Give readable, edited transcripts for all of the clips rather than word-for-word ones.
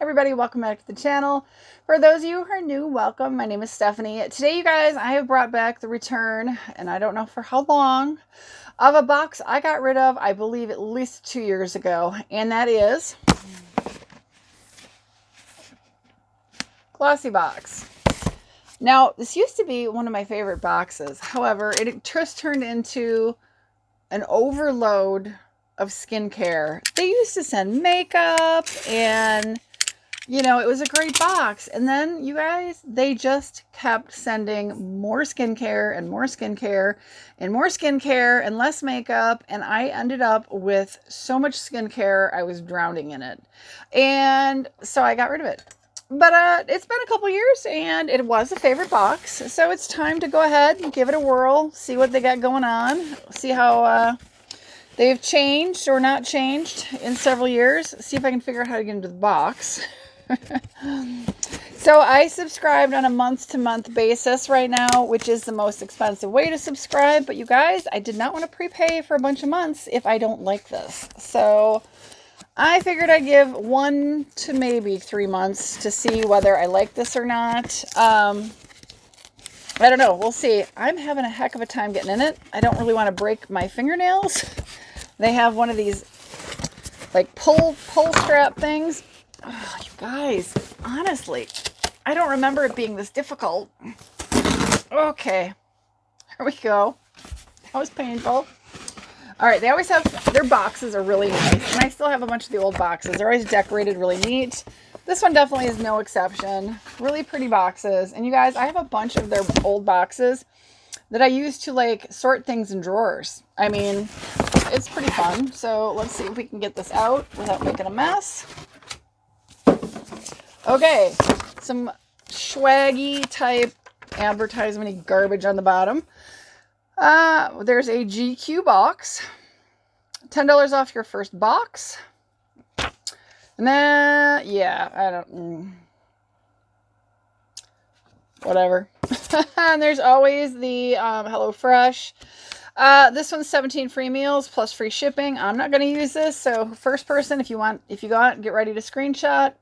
Everybody, welcome back to the channel. For those of you who are new, welcome. My name is Stephanie. Today, you guys, I have brought back the return, and I don't know for how long, of a box I got rid of, I believe, at least 2 years ago, and that is Glossybox. Now, this used to be one of my favorite boxes. However, it just turned into an overload of skincare. They used to send makeup and, you know, it was a great box. And then, you guys, they just kept sending more skincare and more skincare and more skincare and less makeup. And I ended up with so much skincare, I was drowning in it. And so I got rid of it. But it's been a couple years and it was a favorite box. So it's time to go ahead and give it a whirl, see what they got going on, see how they've changed or not changed in several years. See if I can figure out how to get into the box. So I subscribed on a month-to-month basis right now, which is the most expensive way to subscribe. But you guys, I did not want to prepay for a bunch of months if I don't like this. So I figured I'd give 1 to maybe 3 months to see whether I like this or not. I don't know. We'll see. I'm having a heck of a time getting in it. I don't really want to break my fingernails. They have one of these like pull strap things. Oh, you guys, honestly, I don't remember it being this difficult. Okay, here we go. That was painful. All right, they always have, their boxes are really nice, and I still have a bunch of the old boxes. They're always decorated really neat. This one definitely is no exception. Really pretty boxes. And you guys, I have a bunch of their old boxes that I use to like sort things in drawers. I mean, it's pretty fun. So let's see if we can get this out without making a mess. Okay, some swaggy type advertisement-y garbage on the bottom. There's a GQ box. $10 off your first box. And then, yeah, I don't, whatever. And there's always the HelloFresh. This one's 17 free meals plus free shipping. I'm not going to use this, so first person, if you go out, get ready to screenshot.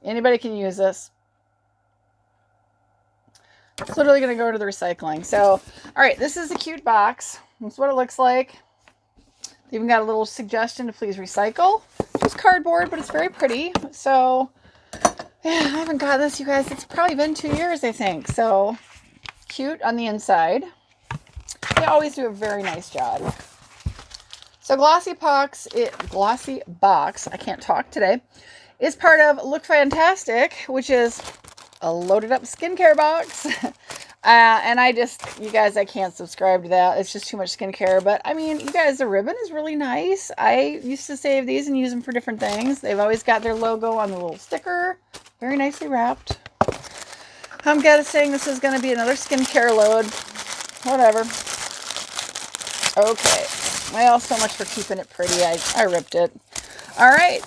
Anybody can use this. It's literally going to go to the recycling. So, all right, this is a cute box. That's what it looks like. They even got a little suggestion to please recycle. It's cardboard, but it's very pretty. So, yeah, I haven't got this, you guys. It's probably been 2 years, I think. So, cute on the inside. They always do a very nice job. So, Glossybox, I can't talk today, is part of Look Fantastic, which is a loaded up skincare box. And you guys, I can't subscribe to that. It's just too much skincare. But I mean, you guys, the ribbon is really nice. I used to save these and use them for different things. They've always got their logo on the little sticker. Very nicely wrapped. I'm guessing this is going to be another skincare load. Whatever. Okay. Well, so much for keeping it pretty. I ripped it. All right.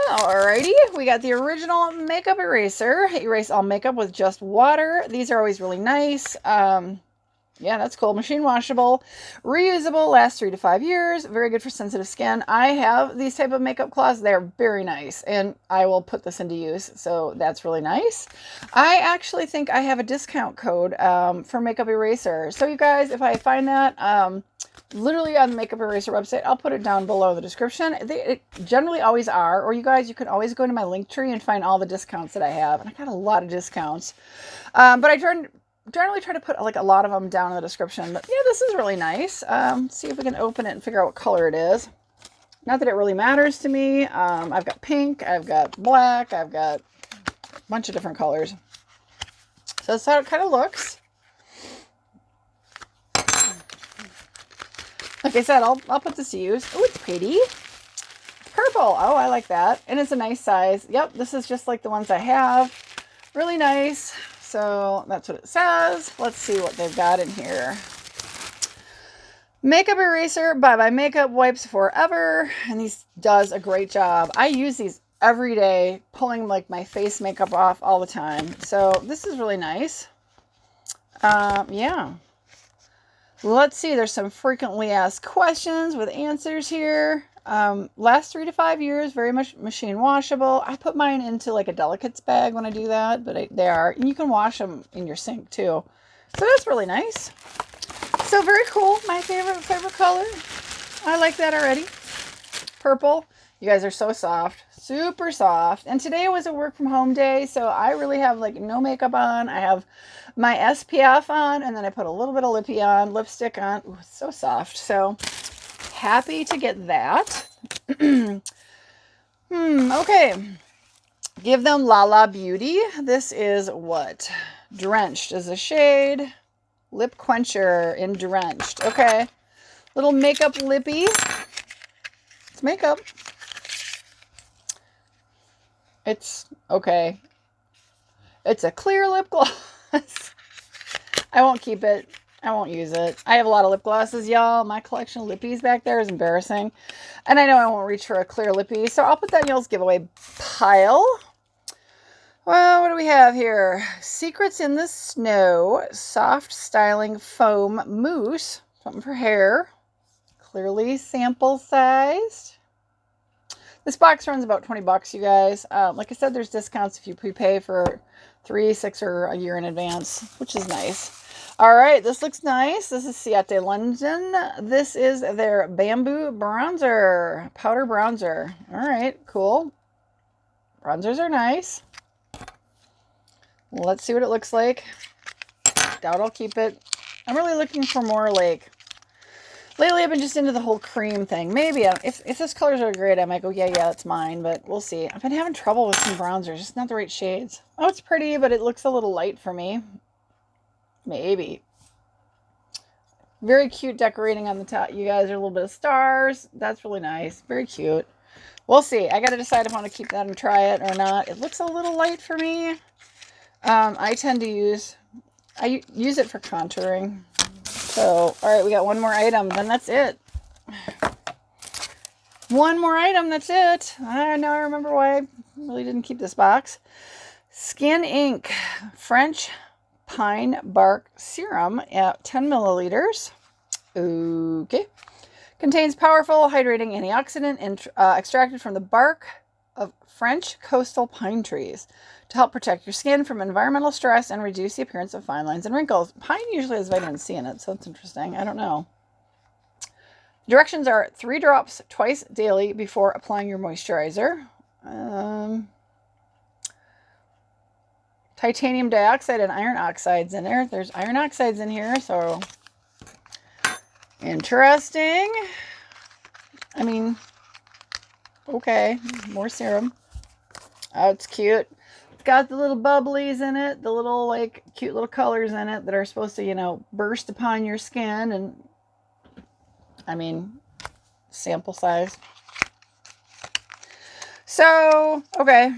Alrighty, we got the original makeup eraser. Erase all makeup with just water. These are always really nice. Yeah, that's cool. Machine washable, reusable, lasts 3 to 5 years. Very good for sensitive skin. I have these type of makeup cloths. They're very nice, and I will put this into use. So that's really nice. I actually think I have a discount code for makeup eraser. So you guys, if I find that, literally on the makeup eraser website, I'll put it down below in the description. They generally always are, or you guys, you can always go to my link tree and find all the discounts that I have. And I got a lot of discounts, but I generally try to put like a lot of them down in the description. But yeah, this is really nice. See if we can open it and figure out what color it is. Not that it really matters to me. I've got pink, I've got black, I've got a bunch of different colors. So that's how it kind of looks. Like I said, I'll put this to use. Oh, it's pretty. Purple. Oh, I like that. And it's a nice size. Yep, this is just like the ones I have. Really nice. So that's what it says. Let's see what they've got in here. Makeup eraser, Bye Bye Makeup Wipes Forever. And these does a great job. I use these every day, pulling like my face makeup off all the time. So this is really nice. Yeah. Let's see, there's some frequently asked questions with answers here. Lasts 3 to 5 years, very much machine washable. I put mine into like a delicates bag when I do that, but they are. And you can wash them in your sink too. So that's really nice. So very cool. My favorite color. I like that already. Purple. You guys are so soft. Super soft. And today was a work from home day, so I really have like no makeup on. I have my SPF on, and then I put a little bit of lippy on, lipstick on. Ooh, it's so soft. So happy to get that. Okay. Give them La La Beauty. This is what? Drenched is a shade. Lip Quencher in Drenched. Okay. Little makeup lippy. It's makeup. It's okay. It's a clear lip gloss. I won't keep it. I won't use it. I have a lot of lip glosses, y'all. My collection of lippies back there is embarrassing. And I know I won't reach for a clear lippy, so I'll put that in y'all's giveaway pile. Well, what do we have here? Secrets in the Snow. Soft styling foam mousse. Something for hair. Clearly sample sized. This box runs about 20 bucks, you guys. Like I said, there's discounts if you prepay for 3, 6, or a year in advance, which is nice. All right, this looks nice. This is ZeeSea London. This is their Bamboo Bronzer, Powder Bronzer. All right, cool. Bronzers are nice. Let's see what it looks like. Doubt I'll keep it. I'm really looking for more like... Lately, I've been just into the whole cream thing. Maybe, if this colors are great, I might go, yeah, that's mine. But we'll see. I've been having trouble with some bronzers. Just not the right shades. Oh, it's pretty, but it looks a little light for me. Maybe. Very cute decorating on the top. You guys are a little bit of stars. That's really nice. Very cute. We'll see. I got to decide if I want to keep that and try it or not. It looks a little light for me. I tend to use it for contouring. So, all right, we got one more item, then that's it. One more item, that's it. I know, I remember why I really didn't keep this box. Skin Ink French Pine Bark Serum at 10 milliliters. Okay. Contains powerful hydrating antioxidant extracted from the bark of French coastal pine trees to help protect your skin from environmental stress and reduce the appearance of fine lines and wrinkles. Pine usually has vitamin C in it, so that's interesting. I don't know. Directions are 3 drops twice daily before applying your moisturizer. Titanium dioxide and iron oxides in there. There's iron oxides in here, so interesting. I mean, okay, more serum. Oh, it's cute. It's got the little bubblies in it, the little like cute little colors in it that are supposed to, you know, burst upon your skin. And I mean, sample size. So, okay.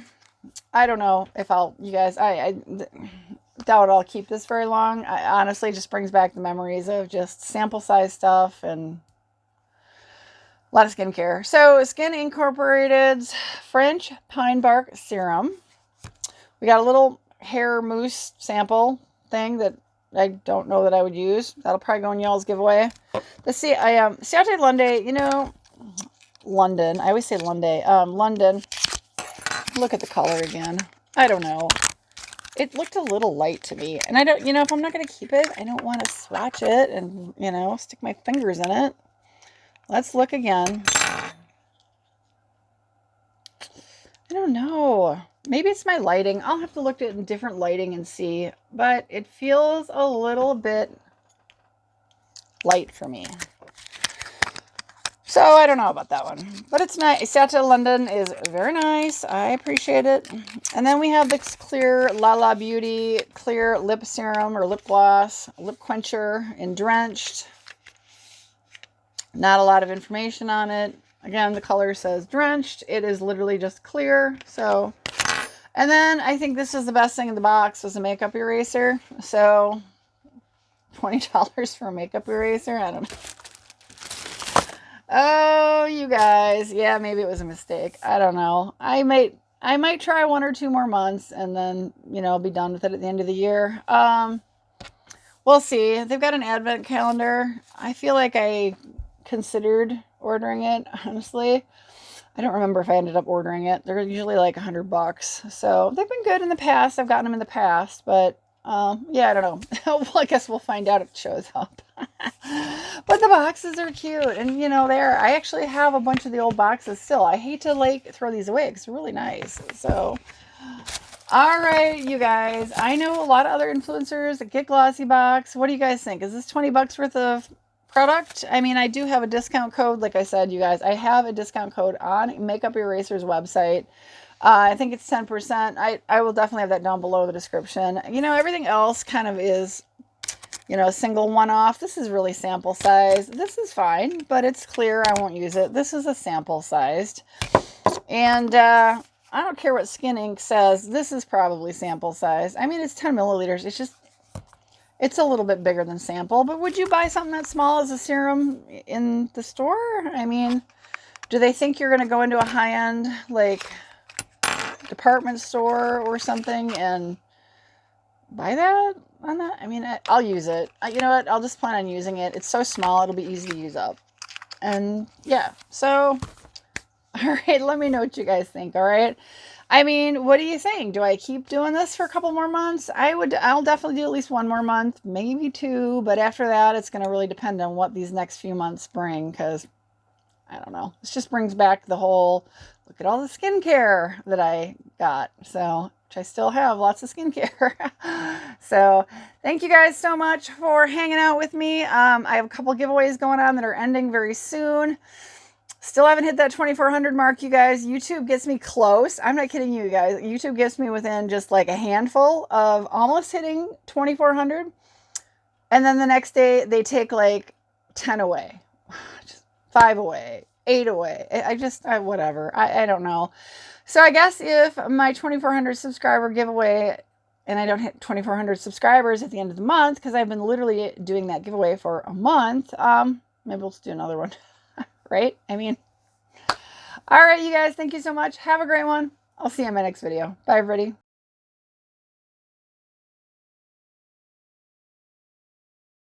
I don't know if you guys, I doubt I'll keep this very long. I honestly just brings back the memories of just sample size stuff and a lot of skincare. So, Skin Incorporated's French Pine Bark Serum. We got a little hair mousse sample thing that I don't know that I would use. That'll probably go in y'all's giveaway. Let's see. ZeeSea London, you know, London. I always say London. London. Look at the color again. I don't know. It looked a little light to me. And I don't, you know, if I'm not going to keep it, I don't want to swatch it and, you know, stick my fingers in it. Let's look again. I don't know. Maybe it's my lighting. I'll have to look at it in different lighting and see. But it feels a little bit light for me. So I don't know about that one. But it's nice. ZeeSea London is very nice. I appreciate it. And then we have this clear La La Beauty clear lip serum or lip gloss, lip quencher in Drenched. Not a lot of information on it. Again, the color says Drenched. It is literally just clear. So, and then I think this is the best thing in the box was a makeup eraser. So, $20 for a makeup eraser. I don't know. Oh, you guys. Yeah, maybe it was a mistake. I don't know. I might try 1 or 2 more months and then, you know, be done with it at the end of the year. We'll see. They've got an advent calendar. I feel like I considered ordering it, honestly. I don't remember if I ended up ordering it. They're usually like $100. So they've been good in the past. I've gotten them in the past, but yeah, I don't know. Well, I guess we'll find out if it shows up. But the boxes are cute. And, you know, I actually have a bunch of the old boxes still. I hate to, like, throw these away because they're really nice. So, all right, you guys. I know a lot of other influencers that get Glossybox. What do you guys think? Is this 20 bucks worth of product? I mean, I do have a discount code. Like I said, you guys, I have a discount code on Makeup Eraser's website. I think it's 10%. I will definitely have that down below the description. You know, everything else kind of is, you know, a single one-off. This is really sample size. This is fine, but it's clear. I won't use it. This is a sample sized. And I don't care what Skin Ink says. This is probably sample size. I mean, it's 10 milliliters. It's just, it's a little bit bigger than sample. But would you buy something that small as a serum in the store? I mean, do they think you're going to go into a high-end, like, department store or something and buy that on that? I mean, I'll use it. You know what? I'll just plan on using it. It's so small, it'll be easy to use up. And yeah, so, all right, let me know what you guys think, all right? I mean, what do you think? Do I keep doing this for a couple more months? I'll definitely do at least one more month, maybe two, but after that, it's going to really depend on what these next few months bring, because I don't know. This just brings back the whole, look at all the skincare that I got. So, which I still have lots of skincare. So, thank you guys so much for hanging out with me. I have a couple giveaways going on that are ending very soon. Still haven't hit that 2,400 mark, you guys. YouTube gets me close. I'm not kidding you guys. YouTube gets me within just like a handful of almost hitting 2,400. And then the next day, they take like 10 away. 5 away, 8 away. Whatever. I don't know. So I guess if my 2,400 subscriber giveaway, and I don't hit 2,400 subscribers at the end of the month, because I've been literally doing that giveaway for a month, maybe we'll just do another one, right? I mean, all right, you guys, thank you so much. Have a great one. I'll see you in my next video. Bye, everybody.